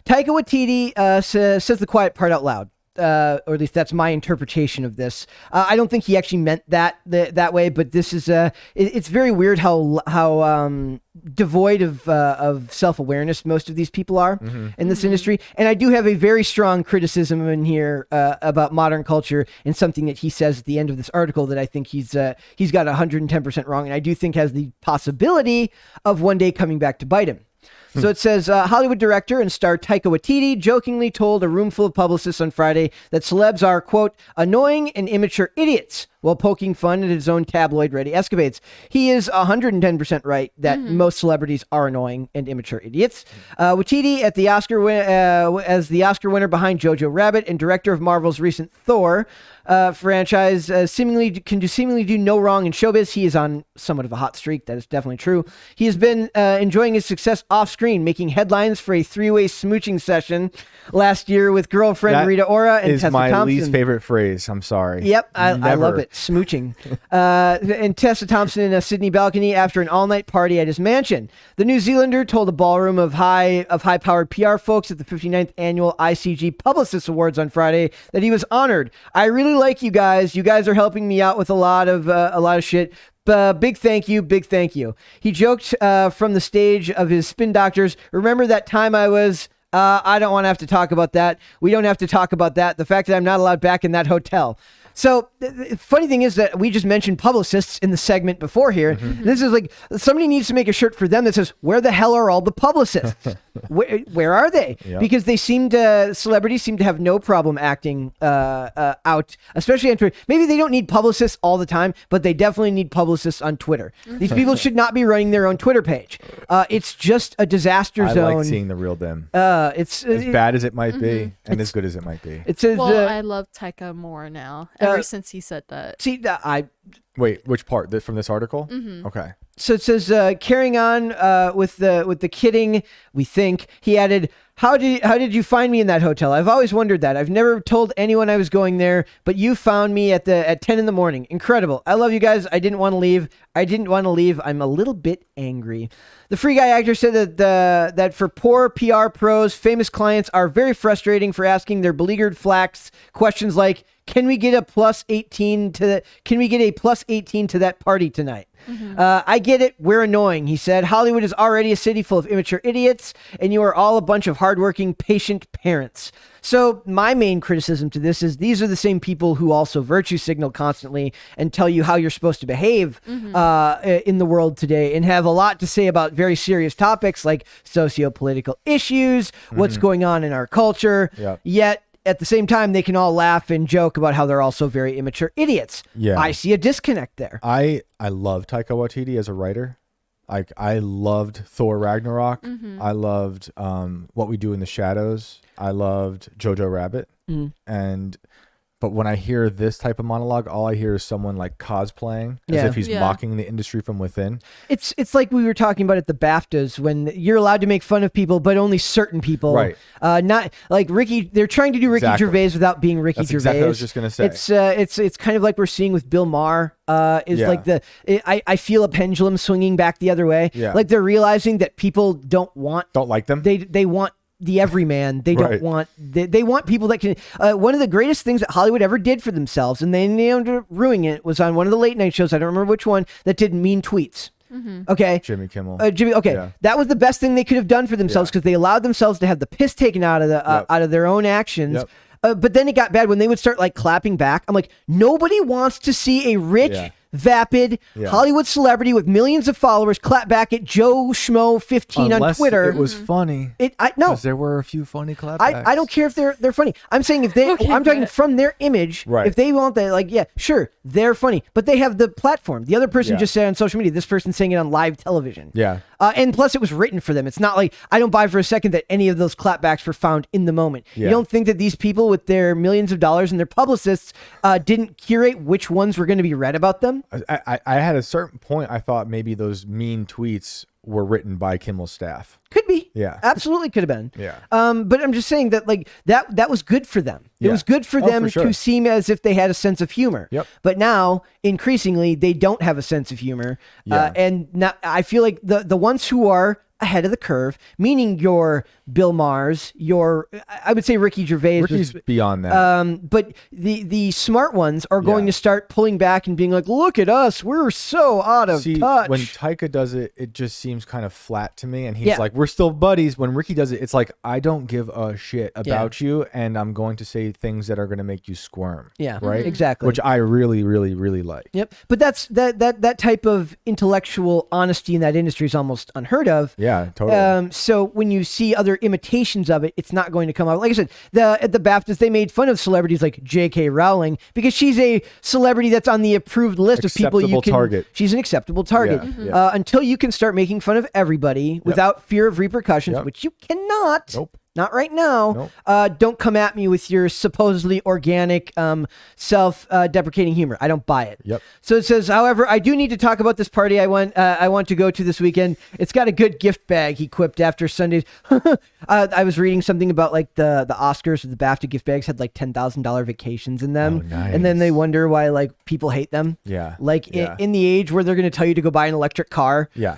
Taika Waititi says the quiet part out loud. Or at least that's my interpretation of this. I don't think he actually meant that way, but this is it's very weird how devoid of self-awareness most of these people are in this industry. And I do have a very strong criticism in here about modern culture, and something that he says at the end of this article that I think he's got 110% wrong, and I do think has the possibility of one day coming back to bite him. So it says, Hollywood director and star Taika Waititi jokingly told a room full of publicists on Friday that celebs are, quote, annoying and immature idiots, while poking fun at his own tabloid-ready escapades. He is 110% right that most celebrities are annoying and immature idiots. Waititi, as the Oscar winner behind Jojo Rabbit and director of Marvel's recent Thor franchise, seemingly do no wrong in showbiz. He is on somewhat of a hot streak. That is definitely true. He has been enjoying his success off-screen, making headlines for a three-way smooching session last year with girlfriend Rita Ora and Tessa Thompson. Is my least favorite phrase. I'm sorry. Yep, I love it. Smooching. And Tessa Thompson in a Sydney balcony after an all-night party at his mansion. The New Zealander told a ballroom of high-powered PR folks at the 59th annual ICG Publicist Awards on Friday that he was honored. I really like you guys. You guys are helping me out with a lot of shit. Big thank you, big thank you. He joked from the stage of his Spin Doctors. Remember that time I was... I don't want to have to talk about that. We don't have to talk about that. The fact that I'm not allowed back in that hotel. So the funny thing is that we just mentioned publicists in the segment before here. This is like, somebody needs to make a shirt for them that says, where the hell are all the publicists? where are they? Yep. Because celebrities seem to have no problem acting out, especially on Twitter. Maybe they don't need publicists all the time, but they definitely need publicists on Twitter. These people should not be running their own Twitter page. It's just a disaster zone. I like seeing the real them. It's as bad as it might be, and as good as it might be. It says, I love Taika more now. Ever since he said that. See, Wait, which part? From this article? Okay. So it says, carrying on with the kidding, we think, he added, how did you find me in that hotel? I've always wondered that. I've never told anyone I was going there, but you found me at 10 in the morning. Incredible. I love you guys. I didn't want to leave. I'm a little bit angry. The Free Guy actor said that for poor PR pros, famous clients are very frustrating for asking their beleaguered flacks questions like, can we get a plus 18 to that party tonight? I get it. We're annoying, he said. Hollywood is already a city full of immature idiots, and you are all a bunch of hardworking, patient parents. So my main criticism to this is these are the same people who also virtue signal constantly and tell you how you're supposed to behave in the world today, and have a lot to say about very serious topics like socio-political issues, what's going on in our culture, yet at the same time, they can all laugh and joke about how they're also very immature idiots. Yeah. I see a disconnect there. I love Taika Waititi as a writer. I loved Thor Ragnarok. I loved What We Do in the Shadows. I loved Jojo Rabbit. But when I hear this type of monologue, all I hear is someone like cosplaying as if he's mocking the industry from within. It's like we were talking about at the BAFTAs, when you're allowed to make fun of people, but only certain people. Right. Not like Ricky. They're trying to do Ricky Gervais without being Ricky Gervais. Exactly what I was just going to say. It's kind of like we're seeing with Bill Maher. I feel a pendulum swinging back the other way. Yeah. Like they're realizing that people don't like them. They want the everyman. They don't want they want people that can one of the greatest things that Hollywood ever did for themselves, and they ended up ruining it, was on one of the late night shows, I don't remember which one, that did mean tweets. Okay, Jimmy Kimmel. That was the best thing they could have done for themselves, because they allowed themselves to have the piss taken out of out of their own actions. But then it got bad when they would start like clapping back. I'm like, nobody wants to see a rich, vapid Hollywood celebrity with millions of followers clap back at Joe Schmo 15 on Twitter. It was funny. No, because there were a few funny clapbacks. I don't care if they're funny. I'm saying if they, I'm talking from their image. Right. If they want that, like, yeah, sure, they're funny, but they have the platform. The other person just said on social media. This person saying it on live television. Yeah. And plus, it was written for them. It's not like, I don't buy for a second that any of those clapbacks were found in the moment. Yeah. You don't think that these people with their millions of dollars and their publicists didn't curate which ones were going to be read about them? I had a certain point, I thought maybe those mean tweets were written by Kimmel's staff. Could be. Yeah. Absolutely could have been. Yeah. But I'm just saying that, like, that was good for them. It was good for them to seem as if they had a sense of humor. Yep. But now, increasingly, they don't have a sense of humor. Yeah. And now I feel like the ones who are ahead of the curve, meaning your Bill Maher's, I would say Ricky Gervais. Ricky's beyond that. But the smart ones are going to start pulling back and being like, look at us, we're so out of touch. When Taika does it, it just seems kind of flat to me, and he's like, we're still buddies. When Ricky does it, it's like, I don't give a shit about you, and I'm going to say things that are going to make you squirm. Yeah, right? Exactly. Which I really, really, really like. Yep. But that's that type of intellectual honesty in that industry is almost unheard of. Yeah, totally. So when you see other imitations of it, it's not going to come out. Like I said, at the BAFTAs, they made fun of celebrities like J.K. Rowling because she's a celebrity that's on the approved list of people you can. Target. She's an acceptable target. Until you can start making fun of everybody without fear of repercussions, which you cannot. Nope. Not right now. Nope. Don't come at me with your supposedly organic, self-deprecating humor. I don't buy it. Yep. So it says, however, I do need to talk about this party I want to go to this weekend. It's got a good gift bag, he quipped after Sunday's. I was reading something about like the Oscars or the BAFTA gift bags had like $10,000 vacations in them. Oh, nice. And then they wonder why like people hate them. Yeah. Like in the age where they're going to tell you to go buy an electric car. Yeah.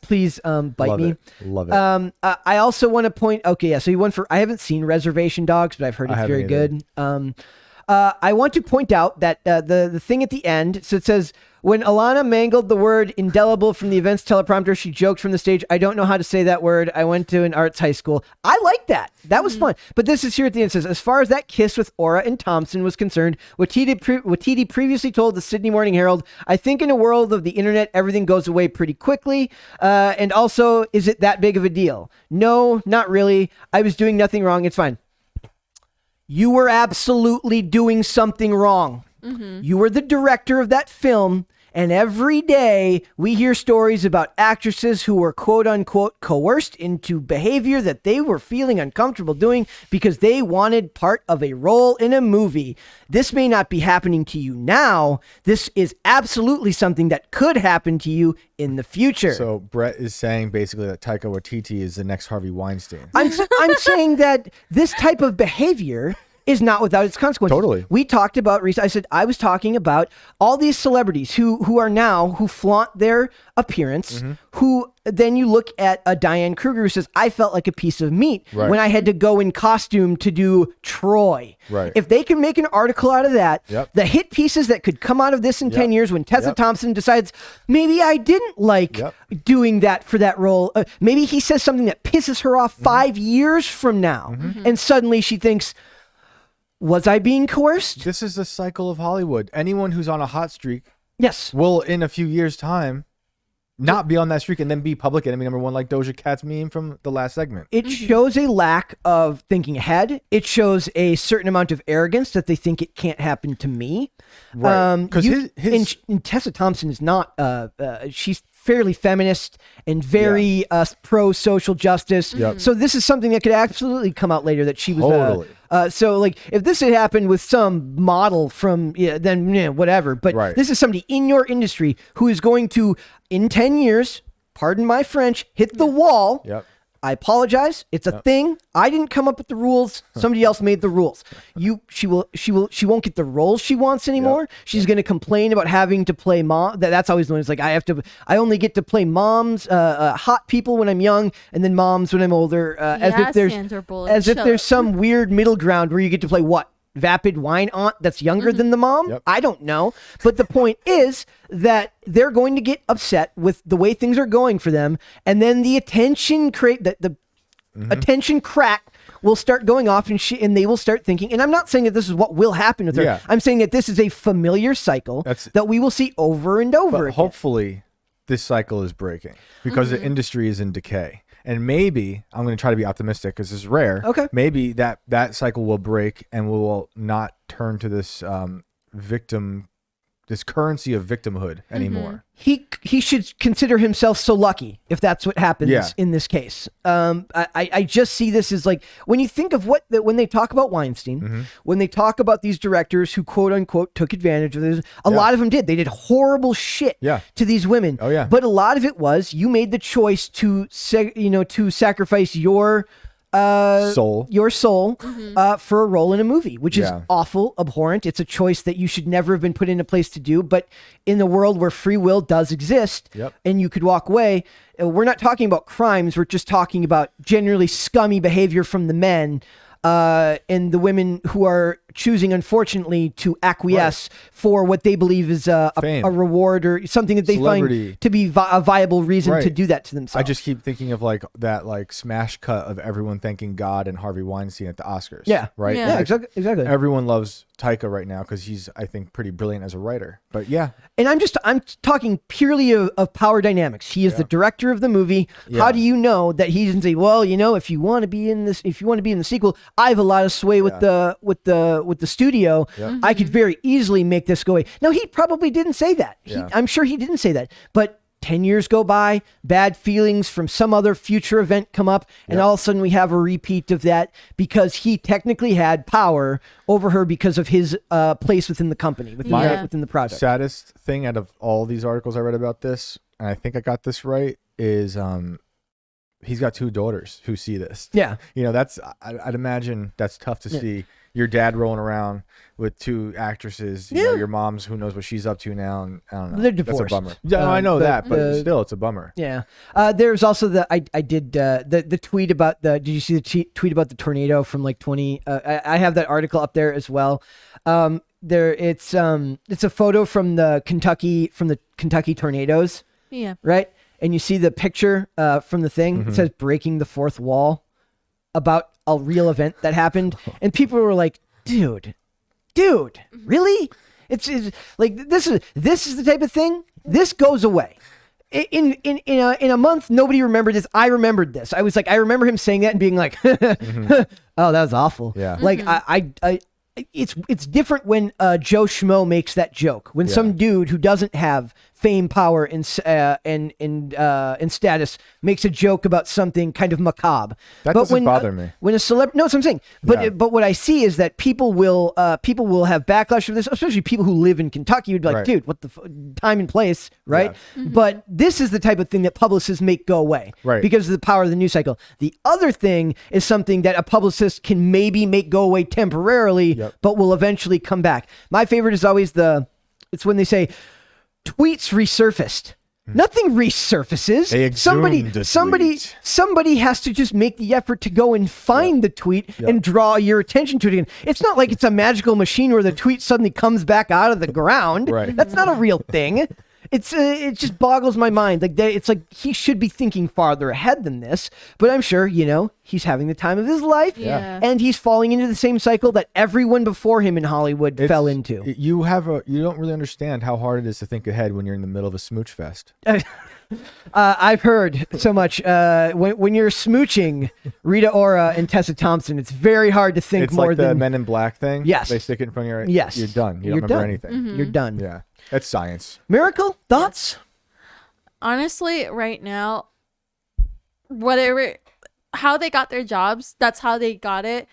Please bite me. Love it. I also want to point. Okay, yeah. So you went for. I haven't seen Reservation Dogs, but I've heard it's very good. I want to point out that the thing at the end. So it says when Alana mangled the word indelible from the event's teleprompter, she joked from the stage, "I don't know how to say that word. I went to an arts high school." I like that. That was fun. But this is here at the end. It says, as far as that kiss with Aura and Thompson was concerned, Waititi previously told the Sydney Morning Herald, "I think in a world of the internet, everything goes away pretty quickly. And also, is it that big of a deal? No, not really. I was doing nothing wrong. It's fine." You were absolutely doing something wrong. You were the director of that film, and every day we hear stories about actresses who were quote unquote coerced into behavior that they were feeling uncomfortable doing because they wanted part of a role in a movie. This may not be happening to you now. This is absolutely something that could happen to you in the future. So Brett is saying basically that Taika Waititi is the next Harvey Weinstein. I'm saying that this type of behavior is not without its consequences. Totally. We talked about, I was talking about all these celebrities who flaunt their appearance, who then you look at a Diane Kruger who says, I felt like a piece of meat when I had to go in costume to do Troy. Right. If they can make an article out of that, Yep. the hit pieces that could come out of this in 10 years when Tessa Thompson decides, maybe I didn't like doing that for that role. Maybe he says something that pisses her off 5 years from now. And suddenly she thinks, was I being coerced? This is the cycle of Hollywood. Anyone who's on a hot streak will, in a few years' time, not be on that streak and then be public enemy number one like Doja Cat's meme from the last segment. It shows a lack of thinking ahead. It shows a certain amount of arrogance that they think it can't happen to me. Right. Because and Tessa Thompson is not, she's fairly feminist and very pro social justice. So this is something that could absolutely come out later that she was Totally. So like if this had happened with some model from then whatever, but this is somebody in your industry who is going to in 10 years, pardon my French, hit the wall. I apologize. It's a thing. I didn't come up with the rules. Somebody else made the rules. She won't get the roles she wants anymore. She's going to complain about having to play mom. That's always the one. It's like I only get to play moms, hot people when I'm young, and then moms when I'm older. As if there's some weird middle ground where you get to play what? Vapid wine aunt that's younger than the mom? I don't know. But the point is that they're going to get upset with the way things are going for them. And then the attention attention crack will start going off and they will start thinking, and I'm not saying that this is what will happen with her. I'm saying that this is a familiar cycle that we will see over and over again. Hopefully this cycle is breaking because the industry is in decay. And maybe, I'm going to try to be optimistic because this is rare. Okay. Maybe that cycle will break and we will not turn to this this currency of victimhood anymore. He should consider himself so lucky if that's what happens in this case. I just see this as like, when you think of when they talk about Weinstein, when they talk about these directors who quote unquote took advantage of this, a lot of them did. They did horrible shit to these women. But a lot of it was, you made the choice to sacrifice your Soul. your soul for a role in a movie, which is Yeah. awful, abhorrent. It's a choice that you should never have been put in a place to do. But in the world where free will does exist, Yep. and you could walk away, we're not talking about crimes. We're just talking about generally scummy behavior from the men. And the women who are choosing, unfortunately, to acquiesce for what they believe is a reward or something that they Celebrity. find to be a viable reason to Right. do that to themselves. I just keep thinking of like that like smash cut of everyone thanking God and Harvey Weinstein at the Oscars. Yeah. Right. Yeah. yeah, Like, exactly. everyone loves Taika right now because he's, I think, pretty brilliant as a writer. But yeah, And I'm talking purely of power dynamics. He is the director of the movie. Yeah. How do you know that he doesn't say, well, if you want to be in this, if you want to be in the sequel, I have a lot of sway with the studio. Yep. I could very easily make this go away. Now, he probably didn't say that. Yeah. I'm sure he didn't say that. But 10 years go by, bad feelings from some other future event come up, and all of a sudden we have a repeat of that because he technically had power over her because of his place within the company, within the project. saddest thing out of all these articles I read about this, and I think I got this right, is he's got 2 daughters who see this. Yeah. That's I'd imagine that's tough to see your dad rolling around with 2 actresses. You know, your mom's, who knows what she's up to now, and I don't know. They're divorced. That's a bummer. Yeah, I know that, but still, it's a bummer. Yeah. There's also I did the tweet about did you see the tweet about the tornado from like 20 I have that article up there as well. It's a photo from the Kentucky tornadoes, Yeah. right? And you see the picture from the thing. It says breaking the fourth wall about a real event that happened, and people were like, dude, really? It's like this is the type of thing. This goes away. In a month, nobody remembered this. I remembered this. I was like, I remember him saying that and being like, oh, that was awful. Yeah. Like it's different when Joe Schmo makes that joke. When some dude who doesn't have fame, power, and status makes a joke about something kind of macabre. That doesn't bother me. When a celebrity, no, that's what I'm saying. But what I see is that people will have backlash for this, especially people who live in Kentucky would be like, Right. dude, what the time and place, right? But this is the type of thing that publicists make go away, Right. because of the power of the news cycle. The other thing is something that a publicist can maybe make go away temporarily, but will eventually come back. My favorite is always it's when they say tweets resurfaced. Nothing resurfaces. They exhumed the tweet. Somebody has to just make the effort to go and find the tweet and draw your attention to it again. It's not like it's a magical machine where the tweet suddenly comes back out of the ground. Right. That's not a real thing. It just boggles my mind. Like it's like he should be thinking farther ahead than this. But I'm sure he's having the time of his life, and he's falling into the same cycle that everyone before him in Hollywood fell into. You don't really understand how hard it is to think ahead when you're in the middle of a smooch fest. I've heard so much. When you're smooching Rita Ora and Tessa Thompson, it's very hard to think It's more like the than Men in Black thing. Yes. They stick it in front of your. Yes. You're done. You You're don't remember done. anything. You're done. Yeah, that's science. Miracle thoughts? Honestly, right now, how they got their jobs, that's how they got it.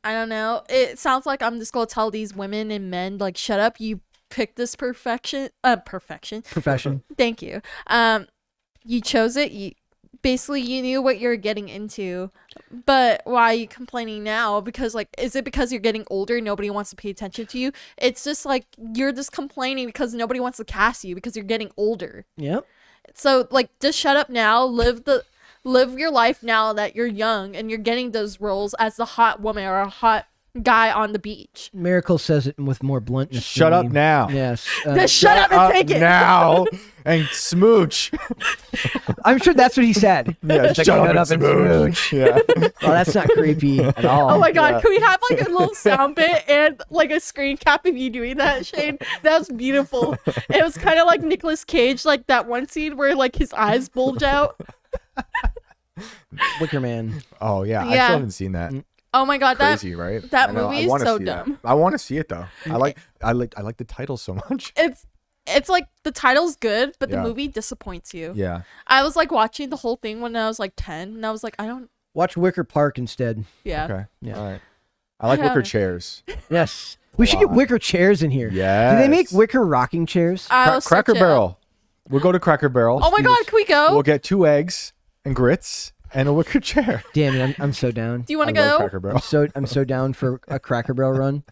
I don't know. It sounds like I'm just gonna tell these women and men, like, shut up. You picked this profession. Thank you. You chose it. You knew what you're getting into. But why are you complaining now? Because, like, is it because you're getting older, nobody wants to pay attention to you? It's just like you're just complaining because nobody wants to cast you because you're getting older. Yep. So, like, just shut up now. Live your life now that you're young and you're getting those roles as the hot woman or a hot guy on the beach. Miracle says it with more bluntness. Shut than up me. now. Yes. Just shut up and take it. now and smooch. I'm sure that's what he said. Yeah, shut up and smooch. Yeah. Oh, that's not creepy at all. Oh my god, can we have like a little sound bit and like a screen cap of you doing that, Shane? That was beautiful. It was kind of like Nicolas Cage, like that one scene where like his eyes bulge out. Wicker Man. Oh yeah, I Yeah. still haven't seen that. Oh my god, Crazy, right? that I know, movie I is wanna so see that. dumb. I want to see it though. I like the title so much. It's like the title's good, but the Yeah. movie disappoints you. Yeah. I was like watching the whole thing when I was like 10, and I was like, I don't. Watch Wicker Park instead. Yeah. Okay. Yeah. All right. I like wicker chairs. Yes. We should get wicker chairs in here. Yes. Do they make wicker rocking chairs? I was so Cracker chill. Barrel. We'll go to Cracker Barrel. Oh my god, can we go? We'll get 2 eggs and grits and a wicker chair. Damn it, I'm so down. Do you want to I love go? Cracker Barrel. I'm so down for a Cracker Barrel run.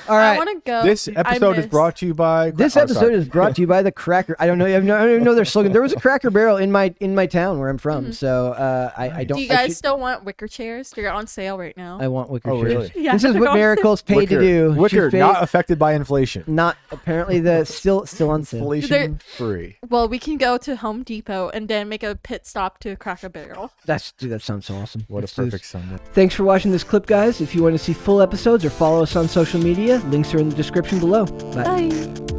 All I right. want to go. This episode is brought to you by. This episode is brought to you by the Cracker. I don't know. I don't even know their slogan. There was a Cracker Barrel in my town where I'm from. So I don't. Do you guys still want wicker chairs? They're on sale right now. I want wicker Oh, chairs. really? Yeah, This is they're what on sale. Miracle's paid to do. Wicker, She's paid- not affected by inflation. not apparently the still on sale. Inflation free. Well, we can go to Home Depot and then make a pit stop to Cracker Barrel. That sounds so awesome. What Let's a do this. perfect Sunday. Thanks for watching this clip, guys. If you want to see full episodes or follow us on social media, links are in the description below. Bye. Bye.